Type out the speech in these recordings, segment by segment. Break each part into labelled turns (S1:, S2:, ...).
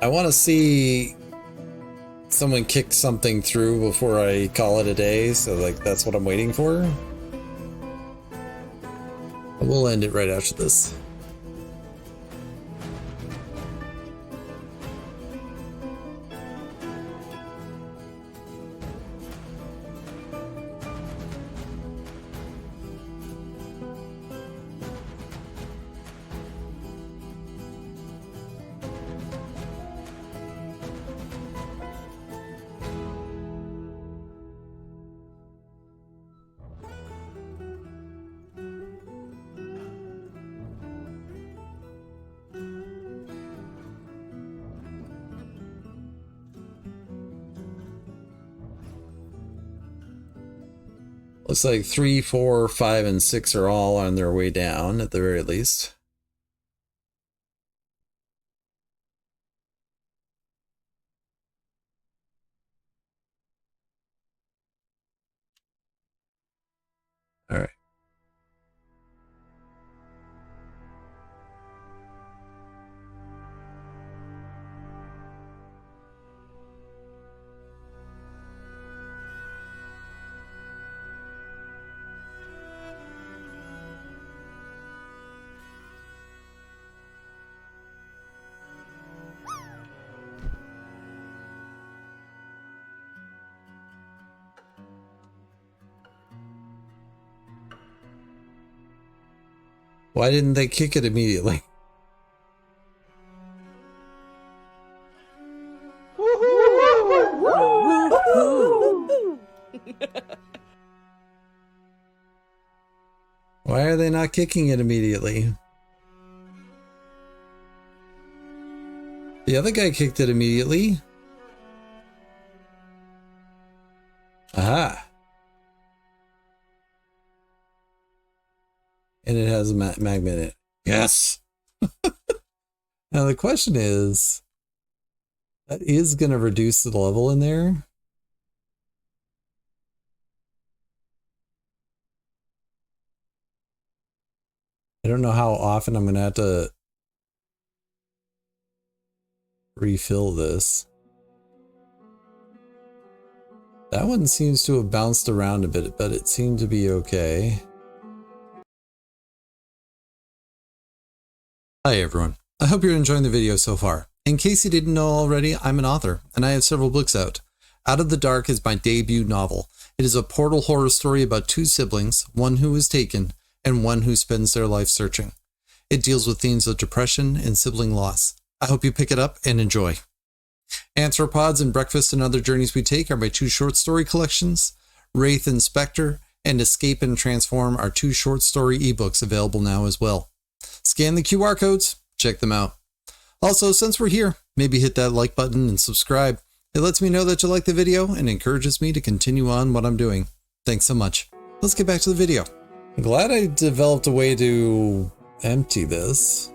S1: I want to see someone kick something through before I call it a day, so like that's what I'm waiting for. We'll end it right after this. Looks like 3, 4, 5, and 6 are all on their way down at the very least. All right. Why didn't they kick it immediately? Why are they not kicking it immediately? The other guy kicked it immediately. Aha. And it has a magma in it. Yes. Now the question is, that is going to reduce the level in there. I don't know how often I'm going to have to refill this. That one seems to have bounced around a bit, but it seemed to be okay. Hi everyone, I hope you're enjoying the video so far. In case you didn't know already, I'm an author, and I have several books out. Out of the Dark is my debut novel. It is a portal horror story about two siblings, one who is taken, and one who spends their life searching. It deals with themes of depression and sibling loss. I hope you pick it up and enjoy. Anthropods and Breakfast and Other Journeys We Take are my two short story collections. Wraith and Spectre and Escape and Transform are two short story ebooks available now as well. Scan the QR codes, check them out. Also, since we're here, maybe hit that like button and subscribe. It lets me know that you like the video and encourages me to continue on what I'm doing. Thanks so much. Let's get back to the video. I'm glad I developed a way to empty this.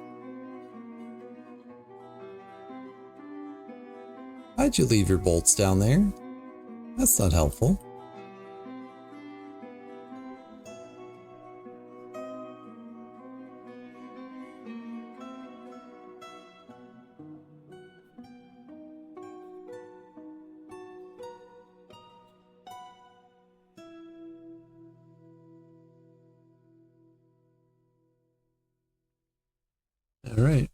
S1: Why'd you leave your bolts down there? That's not helpful. All right.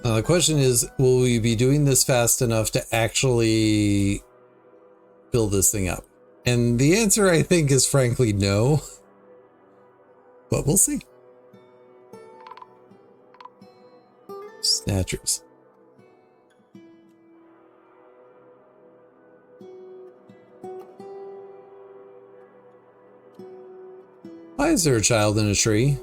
S1: The question is, will we be doing this fast enough to actually build this thing up? And the answer, I think, is frankly no. But we'll see. Snatchers. Why is there a child in a tree?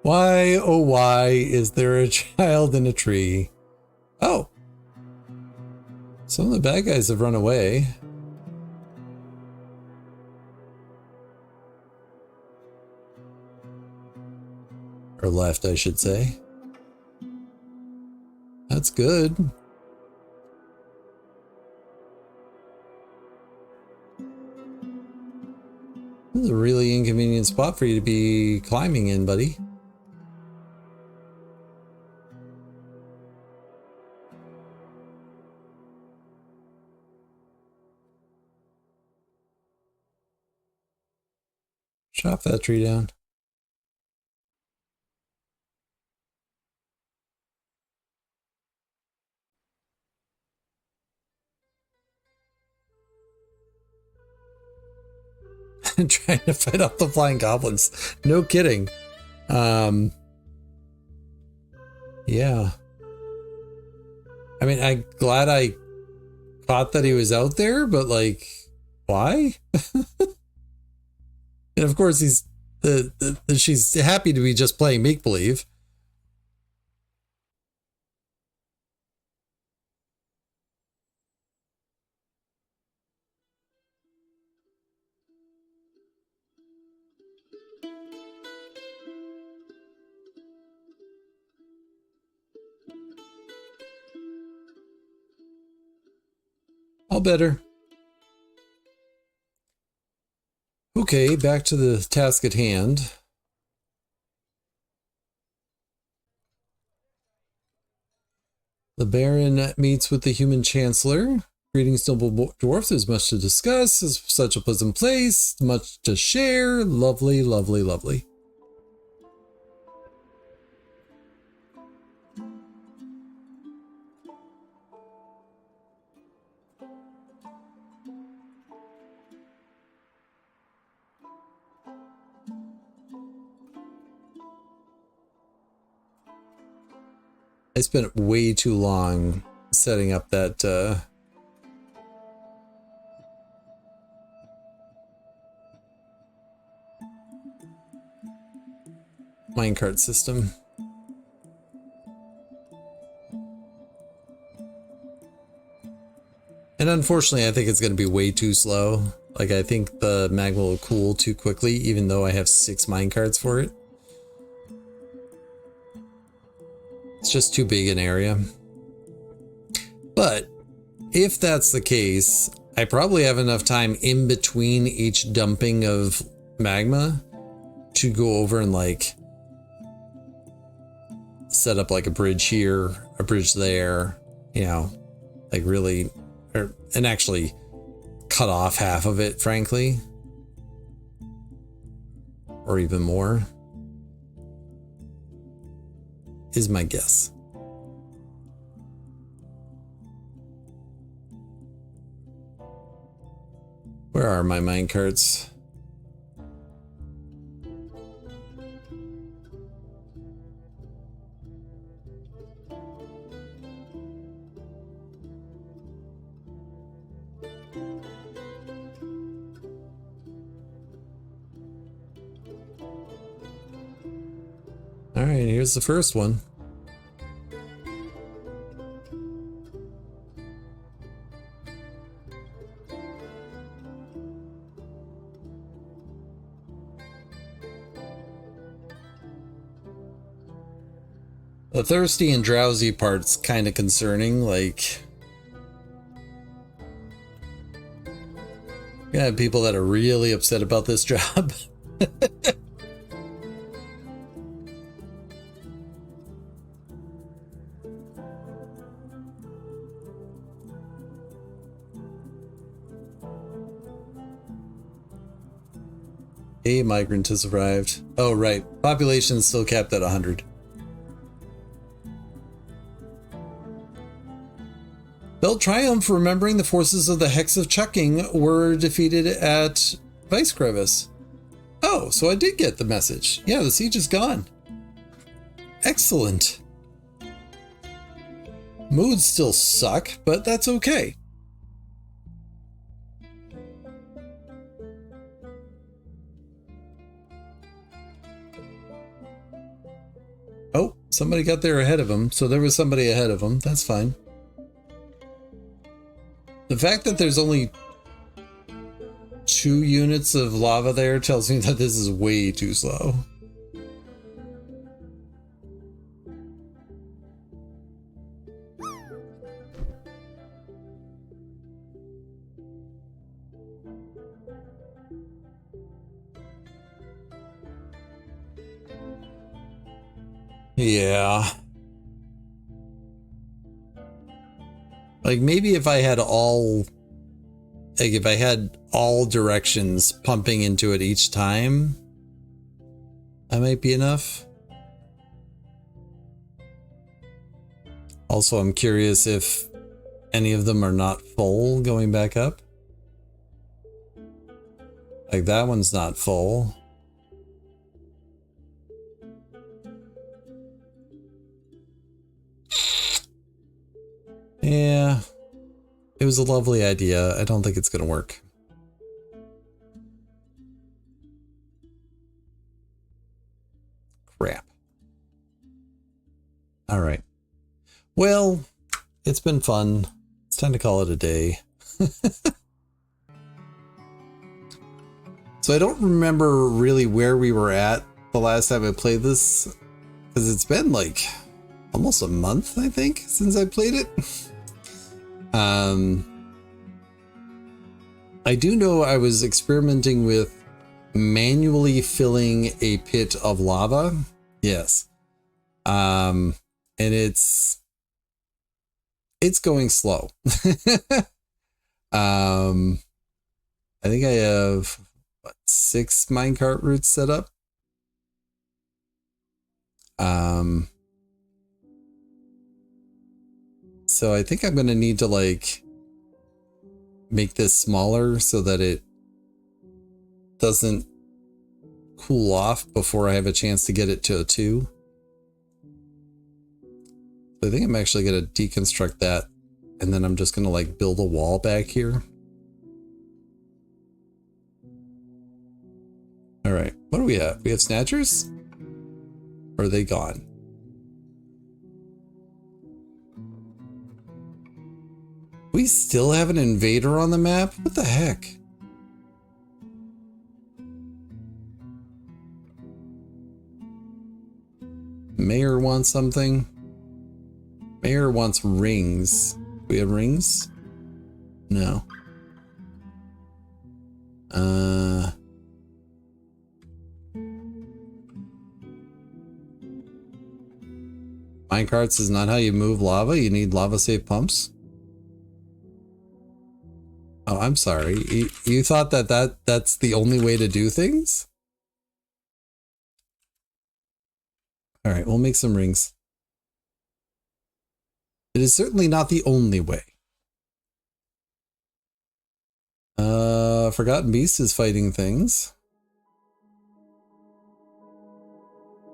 S1: Why, oh why, is there a child in a tree? Oh. Some of the bad guys have run away. Or left, I should say. That's good. This is a really inconvenient spot for you to be climbing in, buddy. Chop that tree down. Trying to fight off the flying goblins. No kidding. Yeah. I mean, I'm glad I caught that he was out there, but like, why? And of course, she's happy to be just playing make-believe. All better. Okay, back to the task at hand. The Baron meets with the human chancellor. Greetings, noble dwarf. There's much to discuss. It's such a pleasant place. Much to share. Lovely, lovely, lovely. I spent way too long setting up that minecart system. And unfortunately, I think it's going to be way too slow. Like, I think the Magma will cool too quickly, even though I have 6 minecarts for it. It's just too big an area. But if that's the case, I probably have enough time in between each dumping of magma to go over and like set up like a bridge here, a bridge there, you know, like really, and actually cut off half of it, frankly, or even more. Is my guess. Where are my minecarts? All right, here's the first one. The thirsty and drowsy part's kind of concerning, like... You have people that are really upset about this job. A migrant has arrived. Oh, right. Population is still capped at 100. Belt triumph, remembering the forces of the Hex of Chucking were defeated at ViceCrevice. Oh, so I did get the message. Yeah, the siege is gone. Excellent. Moods still suck, but that's okay. Oh, somebody got there ahead of him, so there was somebody ahead of him. That's fine. The fact that there's only 2 units of lava there tells me that this is way too slow. Yeah. Like maybe if I had all directions pumping into it each time, that might be enough. Also, I'm curious if any of them are not full going back up. Like that one's not full. Yeah, it was a lovely idea. I don't think it's going to work. Crap. All right. Well, it's been fun. It's time to call it a day. So I don't remember really where we were at the last time I played this, because it's been like almost a month, I think, since I played it. I do know I was experimenting with manually filling a pit of lava. Yes. And it's going slow. I think I have what, 6 minecart routes set up. So I think I'm going to need to like make this smaller so that it doesn't cool off before I have a chance to get it to a 2. So I think I'm actually going to deconstruct that, and then I'm just going to like build a wall back here. All right, what do we have? We have snatchers? Or are they gone? We still have an invader on the map? What the heck? Mayor wants something. Mayor wants rings. Do we have rings? No. Minecarts is not how you move lava. You need lava safe pumps. Oh, I'm sorry. You thought that's the only way to do things? All right, we'll make some rings. It is certainly not the only way. Forgotten Beast is fighting things.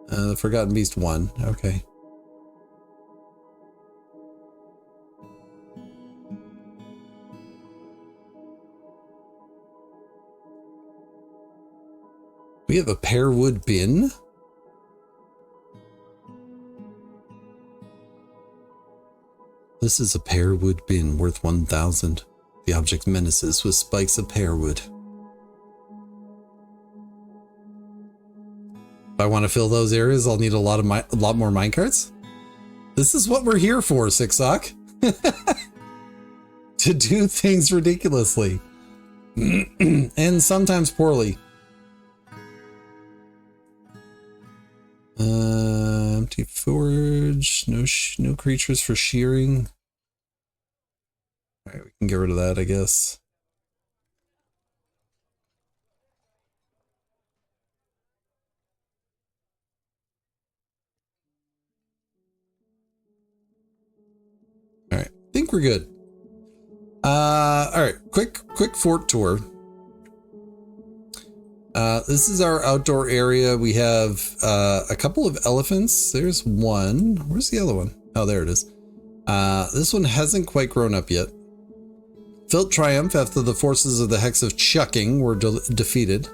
S1: The Forgotten Beast won. Okay. We have a pear wood bin. This is a pear wood bin worth 1,000. The object menaces with spikes of pear wood. If I want to fill those areas, I'll need a lot more minecarts. This is what we're here for, Sixsock. To do things ridiculously. And sometimes poorly. Empty forge. No creatures for shearing. All right, we can get rid of that, I guess. All right, I think we're good. All right, quick fort tour. This is our outdoor area. We have a couple of elephants. There's one. Where's the other one? Oh, there it is. This one hasn't quite grown up yet. Felt triumph after the forces of the Hex of Chucking were defeated.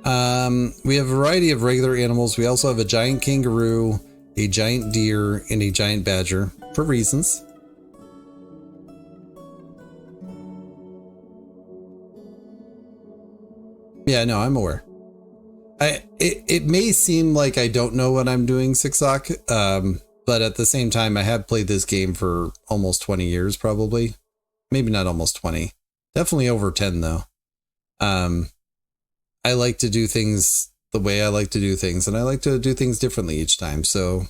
S1: We have a variety of regular animals. We also have a giant kangaroo, a giant deer, and a giant badger, for reasons. Yeah, no, I'm aware. It may seem like I don't know what I'm doing, Sixsock, but at the same time, I have played this game for almost 20 years, probably. Maybe not almost 20. Definitely over 10, though. I like to do things the way I like to do things, and I like to do things differently each time. So,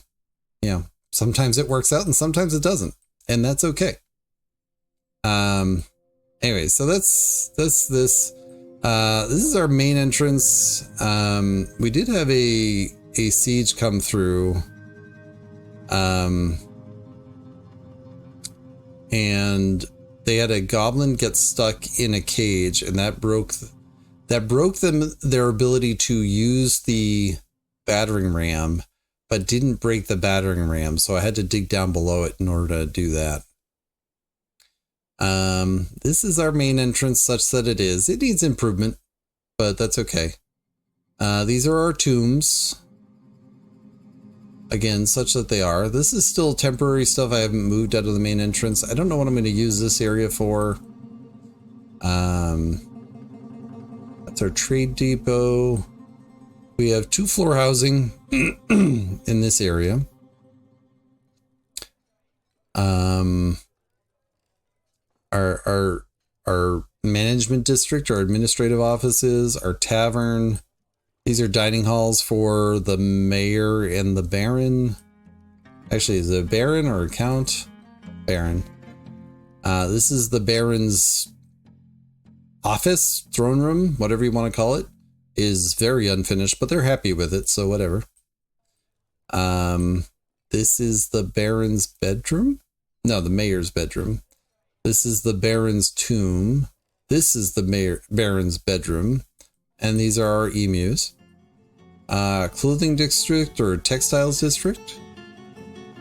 S1: yeah, sometimes it works out and sometimes it doesn't, and that's okay. Anyway, so that's this. This is our main entrance. We did have a siege come through. And they had a goblin get stuck in a cage, and that broke them their ability to use the battering ram, but didn't break the battering ram. So I had to dig down below it in order to do that. This is our main entrance, such that it needs improvement, but that's okay. These are our tombs. Again, such that they are. This is still temporary stuff. I haven't moved out of the main entrance. I don't know what I'm going to use this area for. That's our trade depot. We have 2 floor housing in this area. Our management district, our administrative offices, our tavern. These are dining halls for the mayor and the baron. Actually, is it a baron or a count? Baron. This is the baron's office, throne room, whatever you want to call it. Is very unfinished, but they're happy with it, so whatever. This is the baron's bedroom. No, the mayor's bedroom. This is the baron's tomb. This is the baron's bedroom. And these are our emus. Clothing district or textiles district.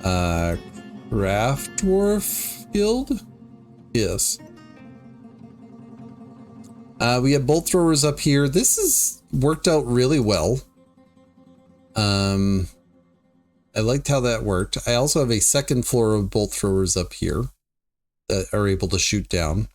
S1: Craft dwarf guild. Yes. We have bolt throwers up here. This has worked out really well. I liked how that worked. I also have a second floor of bolt throwers up here that are able to shoot down.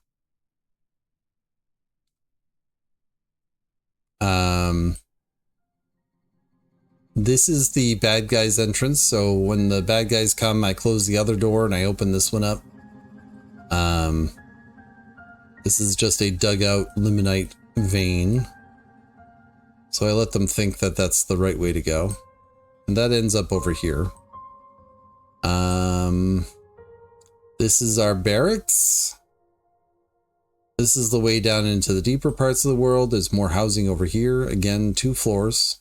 S1: This is the bad guys entrance. So when the bad guys come, I close the other door and I open this one up. This is just a dugout limonite vein. So I let them think that that's the right way to go. And that ends up over here. This is our barracks. This is the way down into the deeper parts of the world. There's more housing over here. Again, 2 floors.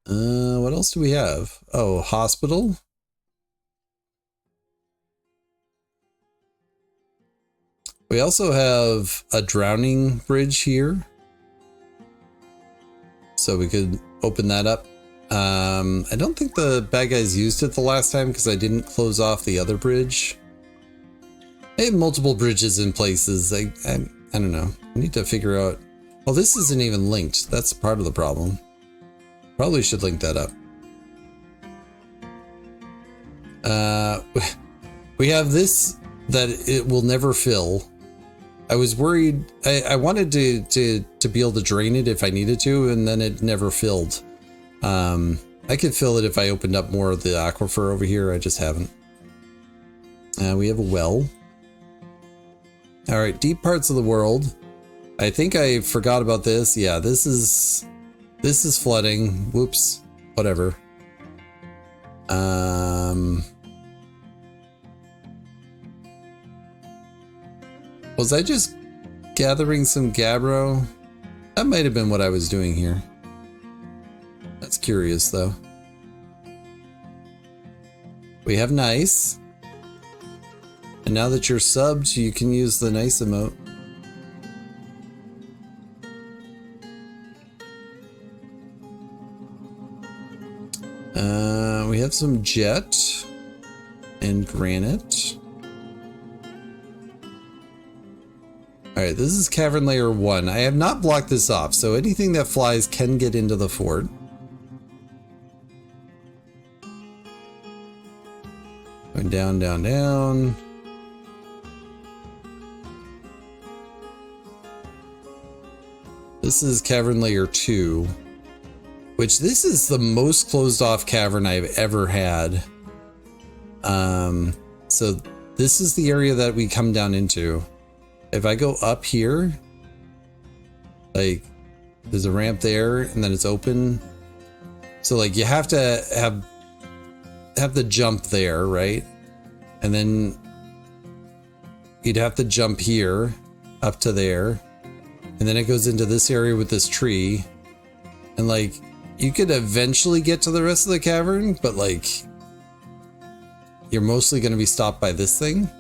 S1: What else do we have? Oh, hospital. We also have a drowning bridge here. So we could open that up. I don't think the bad guys used it the last time because I didn't close off the other bridge. I have multiple bridges in places. I don't know. I need to figure out. Well, this isn't even linked. That's part of the problem. Probably should link that up. We have this that it will never fill. I was worried. I wanted to be able to drain it if I needed to, and then it never filled. I could fill it if I opened up more of the aquifer over here. I just haven't. We have a well. All right, deep parts of the world. I think I forgot about this. Yeah, this is flooding. Whoops. Whatever. Was I just gathering some gabbro? That might have been what I was doing here. That's curious, though. We have nice. And now that you're subbed, you can use the nice emote. We have some jet and granite. Alright, this is Cavern Layer 1. I have not blocked this off, so anything that flies can get into the fort. Going down, down, down. This is cavern layer 2, which this is the most closed off cavern I've ever had. So this is the area that we come down into. If I go up here, like there's a ramp there and then it's open. So like you have to have the jump there, right? And then you'd have to jump here up to there. And then it goes into this area with this tree. And like you could eventually get to the rest of the cavern, but like you're mostly going to be stopped by this thing.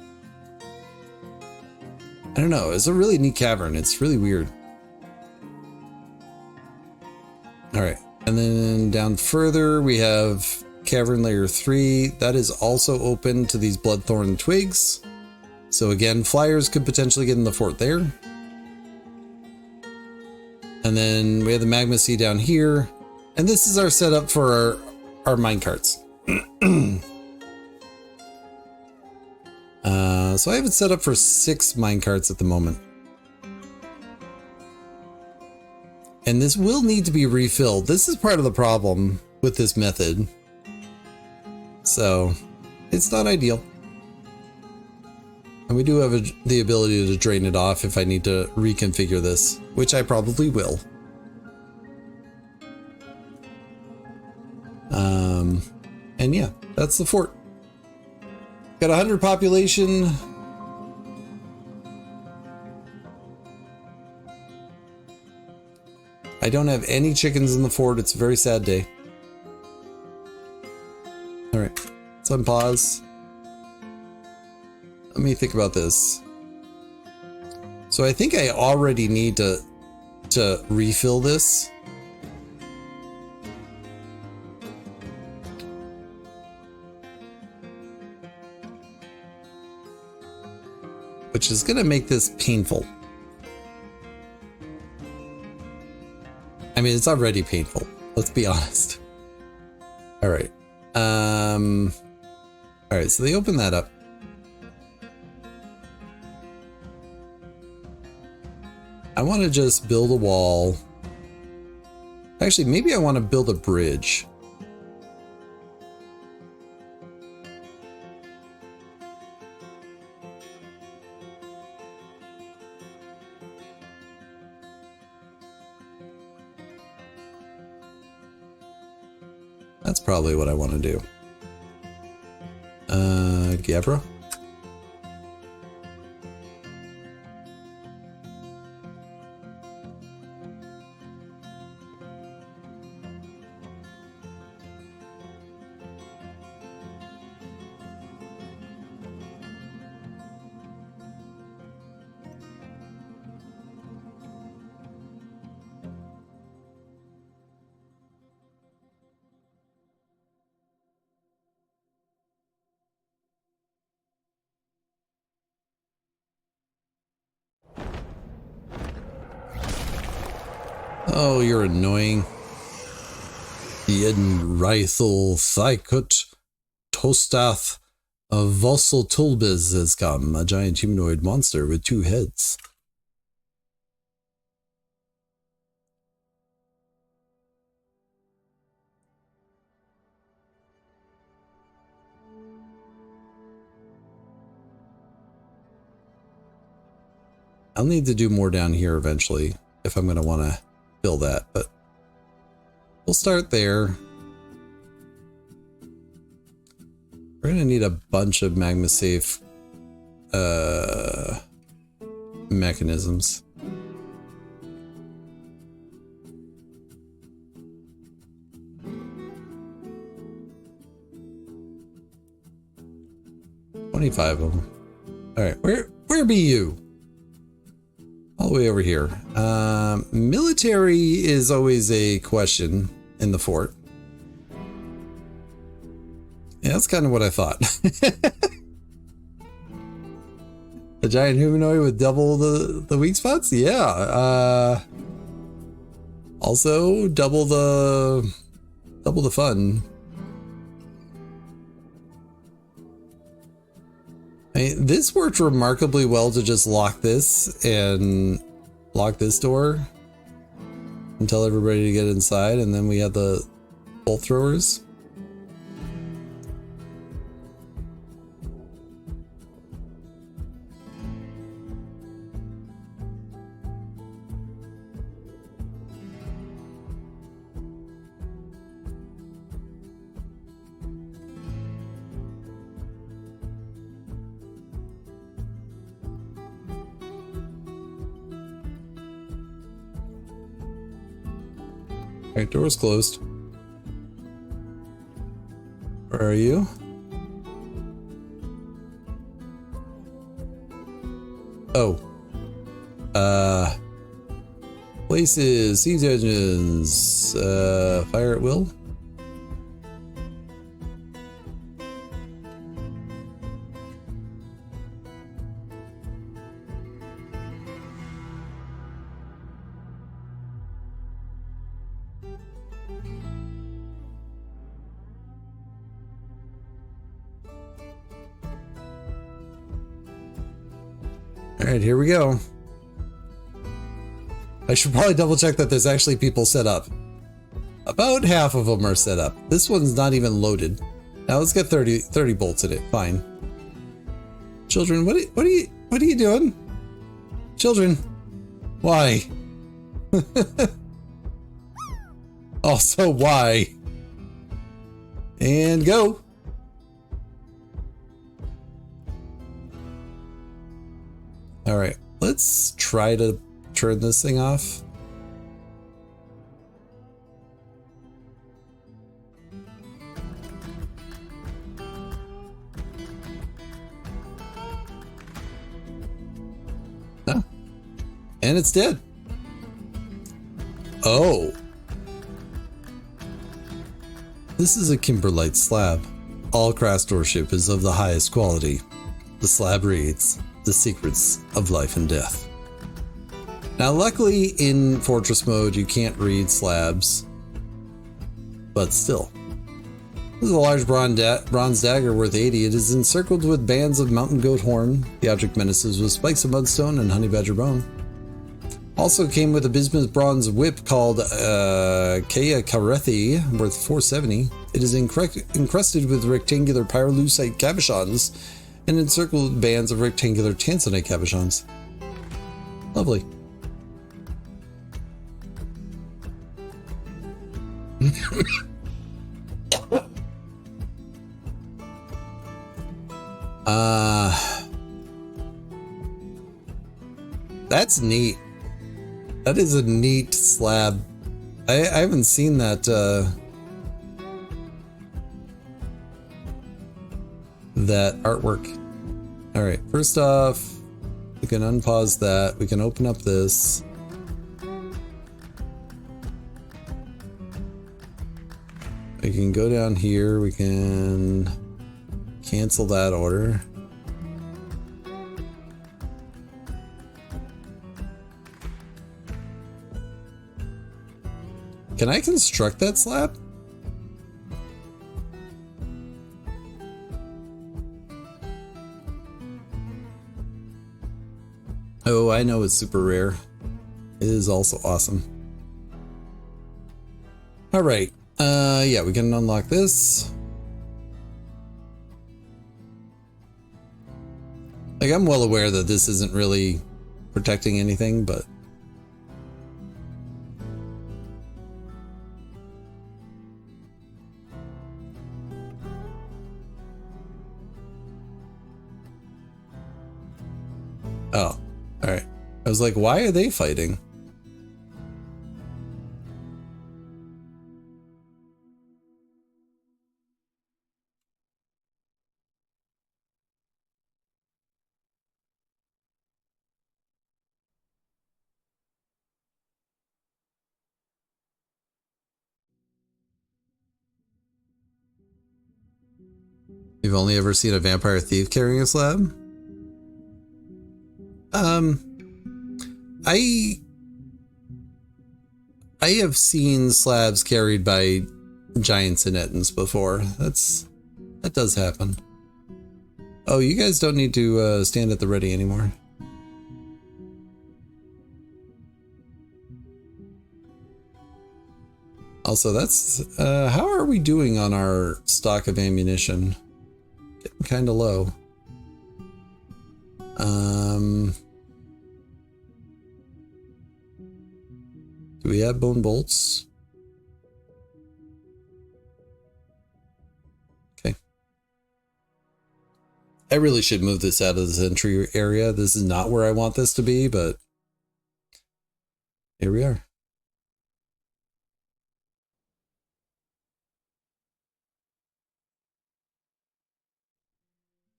S1: I don't know. It's a really neat cavern. It's really weird. All right. And then down further, we have cavern layer 3. That is also open to these bloodthorn twigs. So again, flyers could potentially get in the fort there. And then we have the magma sea down here. And this is our setup for our minecarts. So I have it set up for 6 minecarts at the moment. And this will need to be refilled. This is part of the problem with this method. So it's not ideal. And we do have the ability to drain it off if I need to reconfigure this, which I probably will. And yeah, that's the fort. Got 100 population. I don't have any chickens in the fort. It's a very sad day. All right, let's unpause. Let me think about this. So I think I already need to refill this. Which is gonna make this painful. I mean, it's already painful. Let's be honest. All right. All right, so they open that up. I want to just build a wall. Actually, maybe I want to build a bridge. That's probably what I want to do. Gabra? Oh, you're annoying. Yen Rythel Thykut Tostath of Vossel Tulbiz has come, a giant humanoid monster with 2 heads. I'll need to do more down here eventually if I'm going to want to build that, but we'll start there. We're going to need a bunch of magma safe mechanisms. $25 of them. All right, where be you? All the way over here. Military is always a question in the fort. Yeah, that's kind of what I thought. A giant humanoid with double the weak spots? Yeah. Also double the fun. I mean, this worked remarkably well to just lock this and lock this door. and tell everybody to get inside, and then we had the bolt throwers. Alright, door's closed. Where are you? Oh. Places, siege engines, fire at will. Alright, here we go. I should probably double check that there's actually people set up. About half of them are set up. This one's not even loaded. Now let's get 30 bolts in it. Fine. Children, what are you doing? Children, why? Also, why? And go. All right, let's try to turn this thing off. Huh. And it's dead. Oh. This is a kimberlite slab. All craftsmanship is of the highest quality. The slab reads, "The secrets of life and death." Now, luckily in Fortress mode, you can't read slabs, but still. This is a large bronze dagger worth 80. It is encircled with bands of mountain goat horn. The object menaces with spikes of mudstone and honey badger bone. Also came with a bismuth bronze whip called Kea Karethi, worth 470. It is encrusted with rectangular pyrolusite cabochons and encircled with bands of rectangular tanzanite cabochons. Lovely. That's neat. That is a neat slab. I haven't seen that that artwork. All right, first off, we can unpause that. We can open up this. We can go down here. We can cancel that order. Can I construct that slab? Oh, I know it's super rare. It is also awesome. All right. Yeah, we can unlock this. Like, I'm well aware that this isn't really protecting anything, but oh, all right. I was like, why are they fighting? You've only ever seen a vampire thief carrying a slab? I have seen slabs carried by giants and ettins before. That does happen. Oh, you guys don't need to stand at the ready anymore. Also, that's how are we doing on our stock of ammunition? Getting kind of low. Do we have bone bolts? Okay. I really should move this out of the entry area. This is not where I want this to be, but here we are.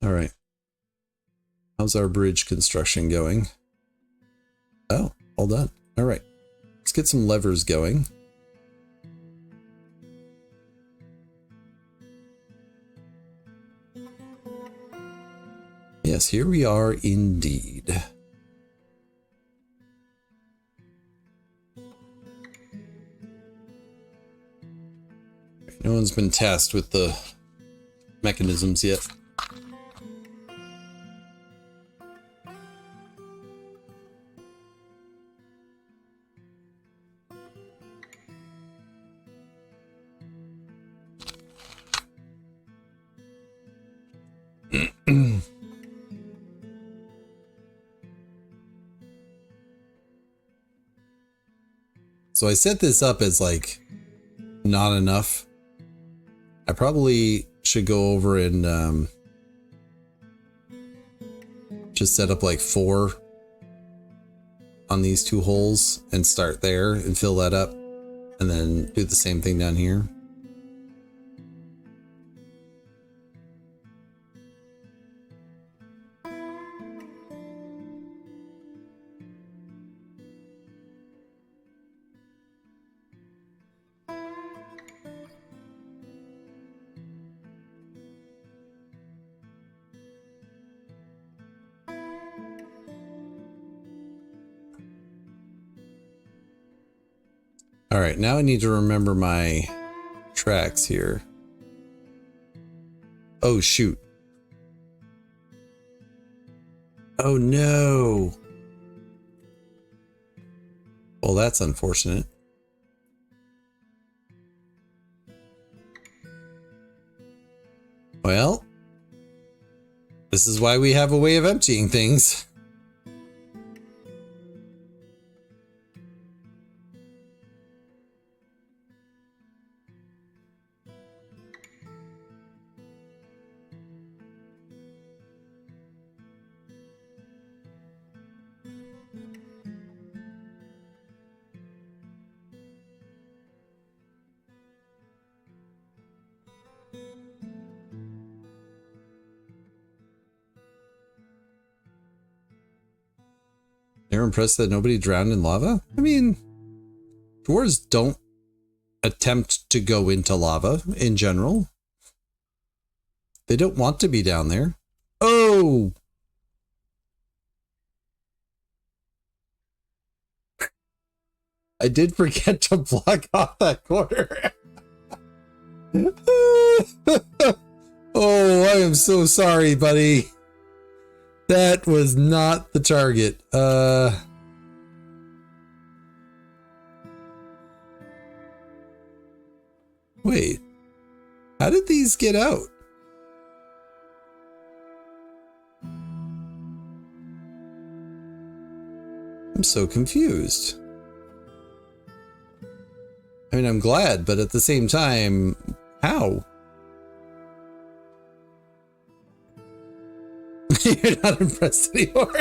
S1: All right. How's our bridge construction going? Oh, all done. All right. Let's get some levers going. Yes, here we are indeed. No one's been tasked with the mechanisms yet. So I set this up as like not enough. I probably should go over and just set up like 4 on these 2 holes and start there and fill that up and then do the same thing down here. All right, now I need to remember my tracks here. Oh, shoot. Oh, no. Well, that's unfortunate. Well, this is why we have a way of emptying things. You're impressed that nobody drowned in lava? I mean, dwarves don't attempt to go into lava in general. They don't want to be down there. Oh! I did forget to block off that corner. Oh, I am so sorry, buddy. That was not the target. Wait. How did these get out? I'm so confused. I mean, I'm glad, but at the same time, how? You're not impressed anymore.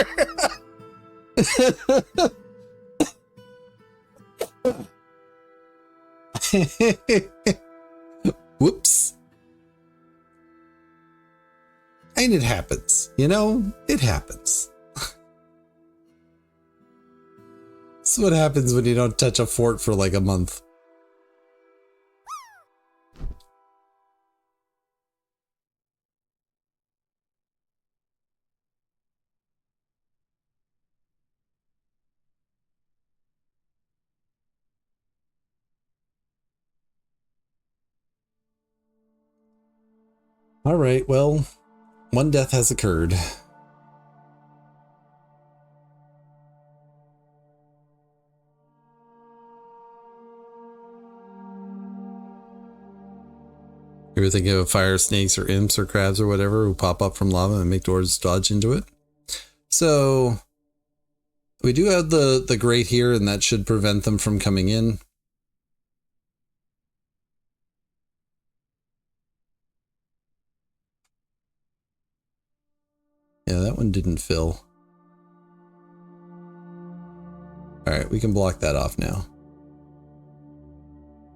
S1: Whoops. And it happens, you know? It happens. This is what happens when you don't touch a fort for like a month. All right, well, one death has occurred. You ever think of fire snakes or imps or crabs or whatever who pop up from lava and make doors dodge into it? So we do have the grate here, and that should prevent them from coming in. Yeah, that one didn't fill. All right, we can block that off now.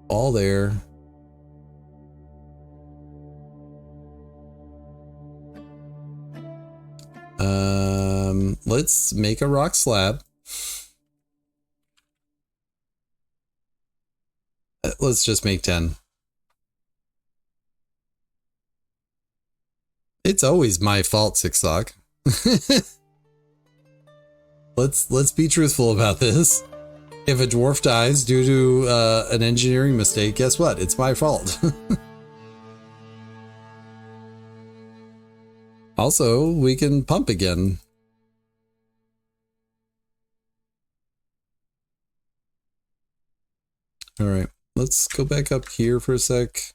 S1: All there. Let's make a rock slab. Let's just make 10. It's always my fault, Sixsock. Let's be truthful about this. If a dwarf dies due to an engineering mistake, guess what? It's my fault. Also, we can pump again. All right, let's go back up here for a sec.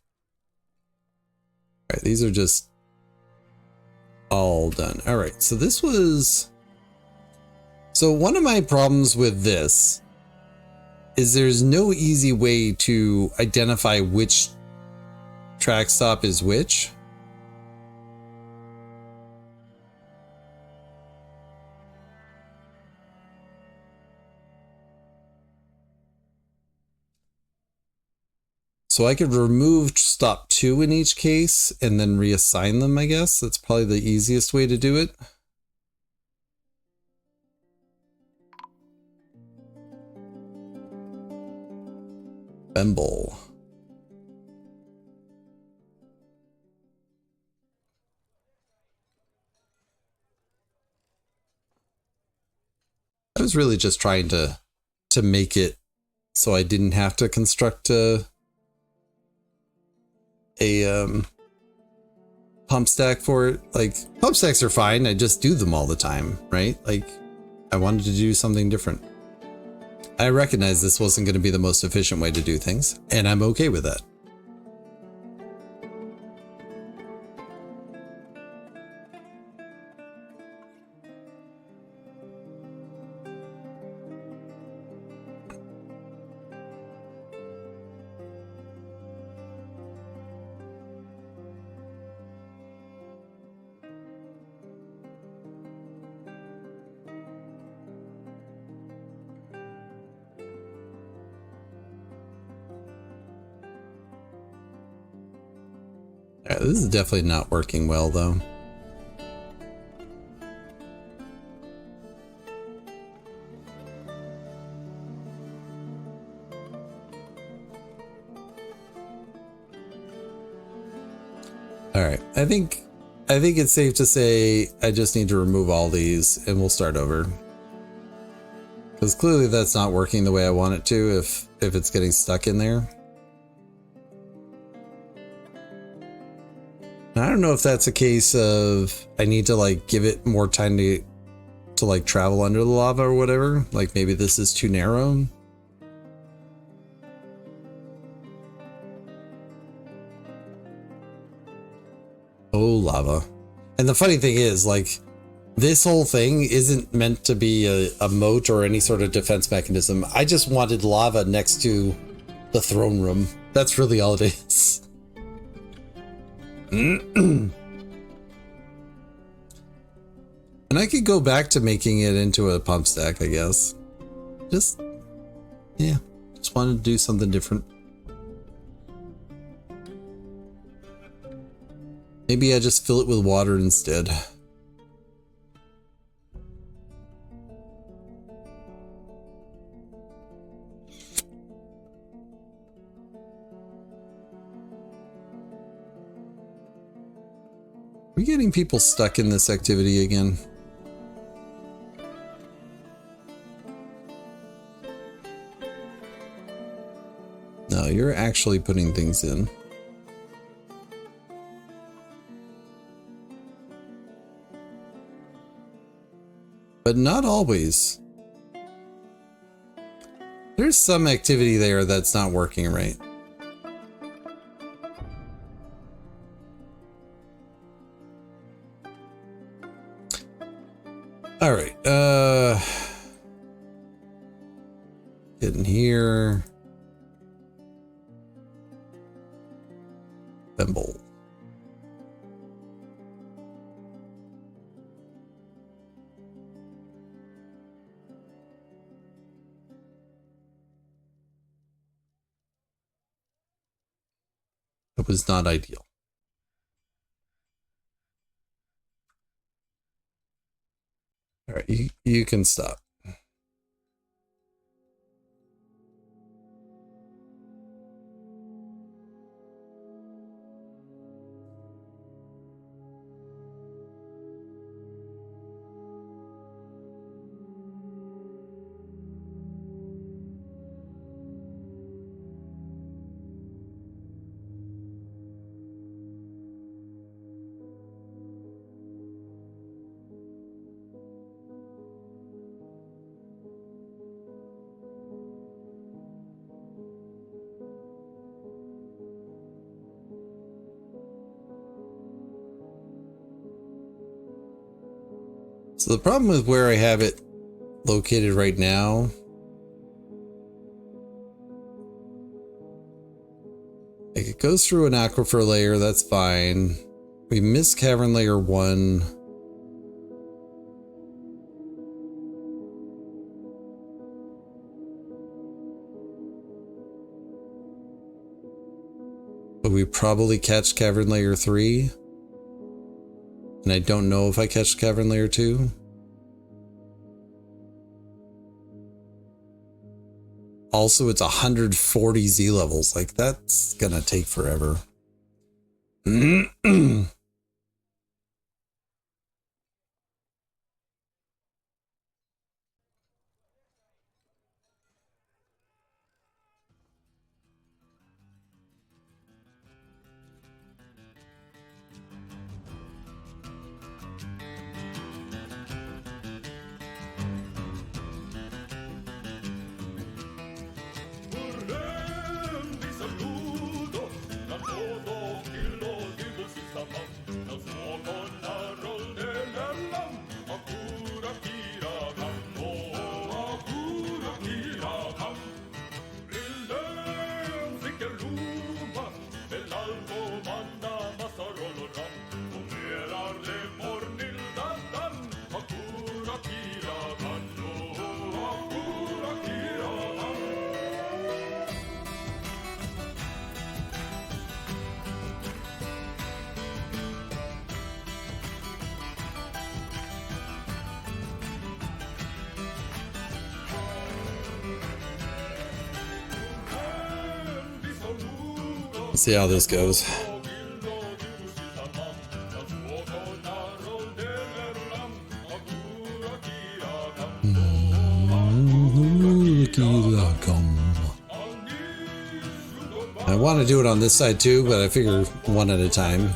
S1: All right, these are just all done. All right, so this was... So one of my problems with this is there's no easy way to identify which track stop is which. So I could remove stop 2 in each case and then reassign them, I guess. That's probably the easiest way to do it. Bemble. I was really just trying to make it so I didn't have to construct a pump stack for it. Like, pump stacks are fine, I just do them all the time, right? Like, I wanted to do something different. I recognize this wasn't going to be the most efficient way to do things, and I'm okay with that. Yeah, this is definitely not working well, though. All right, I think it's safe to say I just need to remove all these and we'll start over. Because clearly that's not working the way I want it to if it's getting stuck in there. I don't know if that's a case of I need to like give it more time to like travel under the lava or whatever. Like maybe this is too narrow. Oh, lava. And the funny thing is, like, this whole thing isn't meant to be a moat or any sort of defense mechanism. I just wanted lava next to the throne room. That's really all it is. And I could go back to making it into a pump stack, I guess. Just wanted to do something different. Maybe I just fill it with water instead. We're getting people stuck in this activity again. No, you're actually putting things in. But not always. There's some activity there that's not working right. All right. Get in here. Thimble. It was not ideal. All right, you can stop. So the problem with where I have it located right now, like it goes through an aquifer layer, that's fine. We missed cavern layer 1. But we probably catch cavern layer 3. And I don't know if I catch cavern layer 2. Also, it's 140 Z levels. Like, that's gonna take forever. Let's see how this goes. I want to do it on this side too, but I figure one at a time.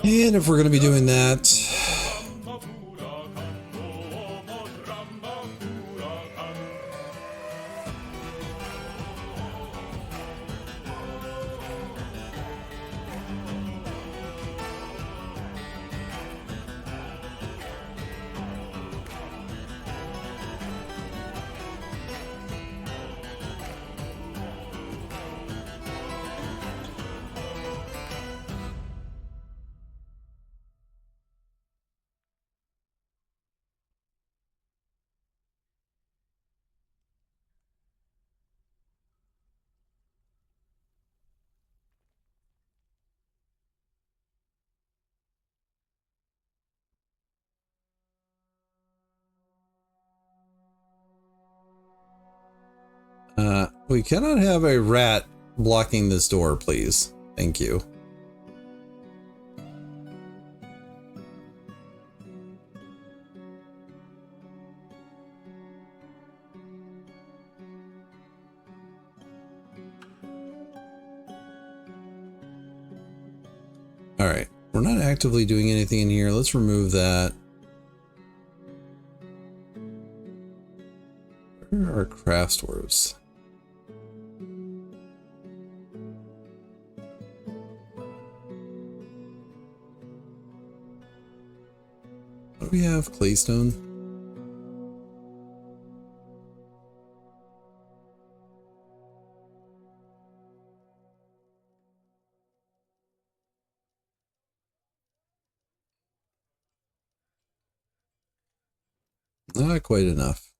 S1: And if we're going to be doing that, We cannot have a rat blocking this door, please. Thank you. All right, we're not actively doing anything in here. Let's remove that. Where are our craft stores? What do we have? Claystone? Not quite enough.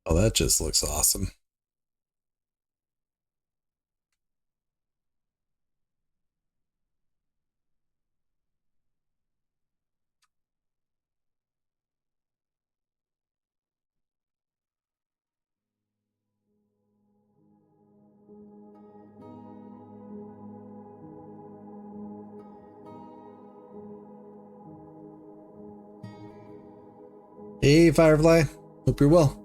S1: Oh, that just looks awesome. Hey, Firefly. Hope you're well.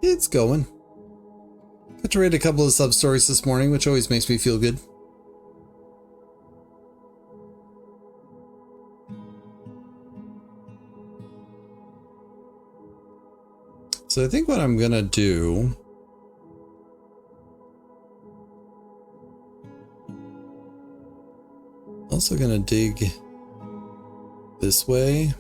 S1: It's going. Got to read a couple of sub-stories this morning, which always makes me feel good. So I think what I'm gonna do also gonna dig this way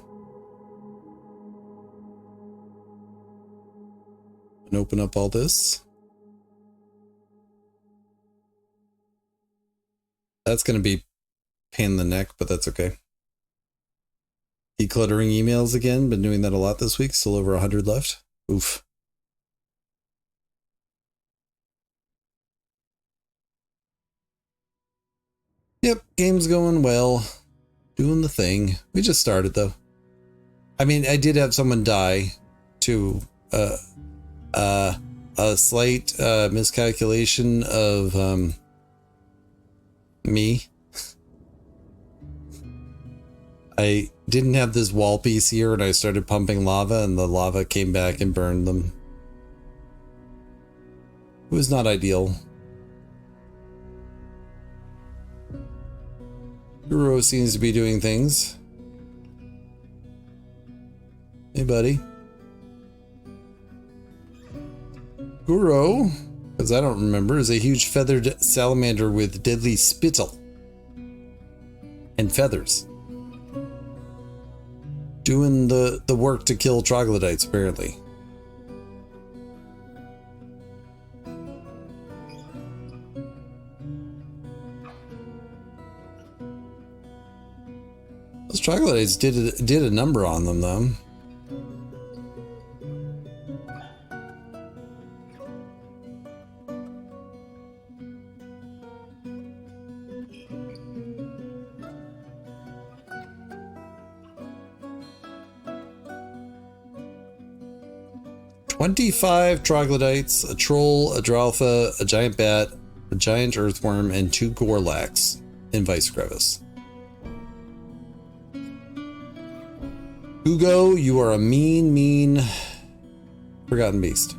S1: and open up all this. That's gonna be pain in the neck, but that's okay. Decluttering emails again, been doing that a lot this week, still over 100 left. Oof. Yep, game's going well. Doing the thing. We just started though. I mean, I did have someone die to a slight miscalculation of me. I didn't have this wall piece here and I started pumping lava and the lava came back and burned them. It was not ideal. Guru seems to be doing things. Hey, buddy. Guru, because I don't remember, is a huge feathered salamander with deadly spittle and feathers. Doing the work to kill troglodytes, apparently. Those troglodytes did a number on them, though. "25 troglodytes, a troll, a dralfa, a giant bat, a giant earthworm, and 2 gorlax in ViceCrevice." Hugo, you are a mean forgotten beast.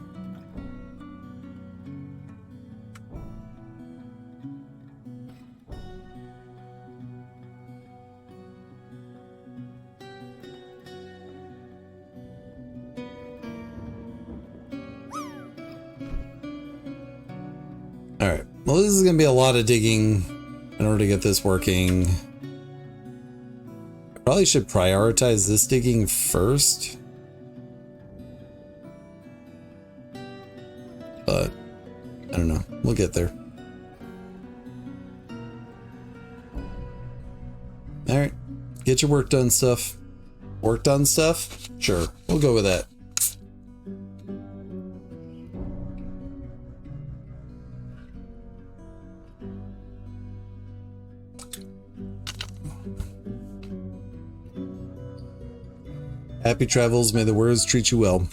S1: Alright, well this is going to be a lot of digging in order to get this working. I probably should prioritize this digging first. But, I don't know, we'll get there. Alright, get your work done stuff. Work done stuff? Sure, we'll go with that. Happy travels, may the words treat you well.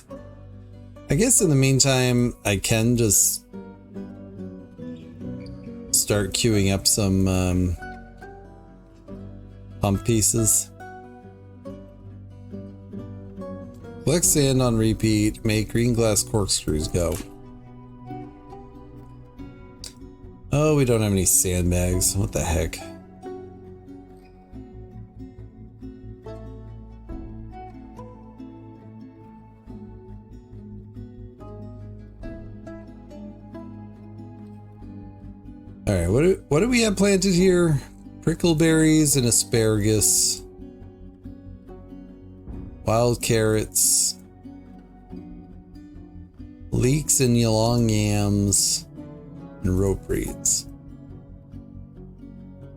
S1: I guess in the meantime, I can just start queuing up some pump pieces. Collect sand on repeat, make green glass corkscrews go. Oh, we don't have any sandbags. What the heck? Alright, what do we have planted here? Prickleberries and asparagus. Wild carrots. Leeks and long yams. And rope reeds.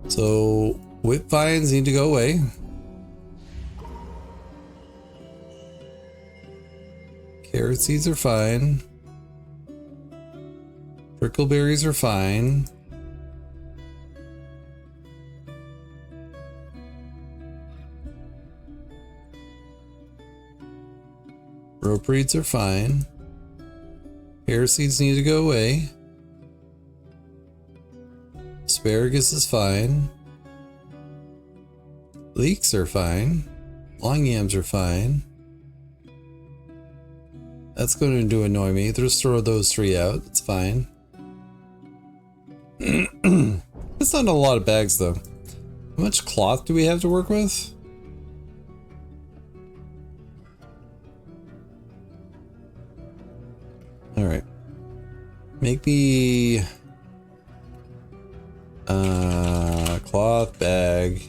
S1: So, whip vines need to go away. Carrot seeds are fine. Prickleberries are fine. Rope reeds are fine. Carrot seeds need to go away. Asparagus is fine. Leeks are fine. Long yams are fine. That's going to annoy me. Just throw those three out. It's fine. It's not a lot of bags though. How much cloth do we have to work with? Alright. Make me cloth bag.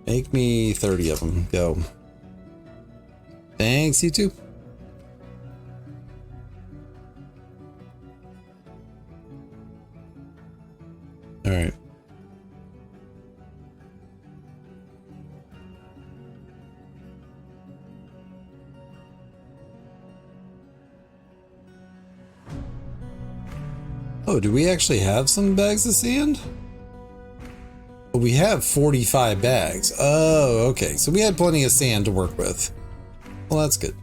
S1: Make me 30 of them. Go. Thanks, you too. Alright. Oh, do we actually have some bags of sand? Oh, we have 45 bags. Oh, okay. So we had plenty of sand to work with. Well, that's good.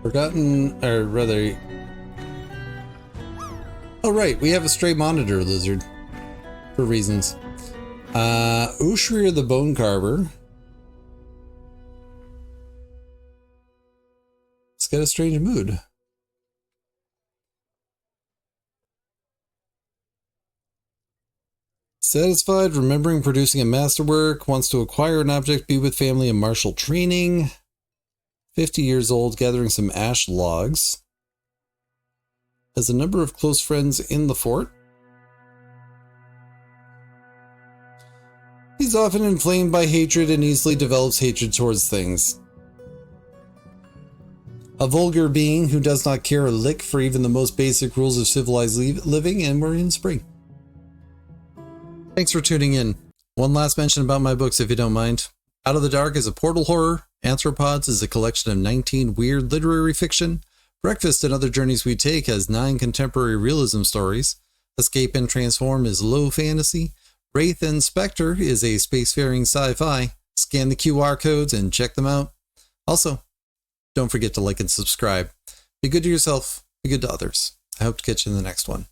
S1: Forgotten, or rather... Oh, right. We have a stray monitor lizard. For reasons. Ushrir the Bone Carver. It's got a strange mood. Satisfied, remembering producing a masterwork, wants to acquire an object, be with family and martial training. 50 years old, gathering some ash logs. Has a number of close friends in the fort. He's often inflamed by hatred and easily develops hatred towards things. A vulgar being who does not care a lick for even the most basic rules of civilized living, and we're in spring. Thanks for tuning in. One last mention about my books, if you don't mind. Out of the Dark is a portal horror. Anthropods is a collection of 19 weird literary fiction. Breakfast and Other Journeys We Take has 9 contemporary realism stories. Escape and Transform is low fantasy. Wraith and Spectre is a spacefaring sci-fi. Scan the QR codes and check them out. Also, don't forget to like and subscribe. Be good to yourself, be good to others. I hope to catch you in the next one.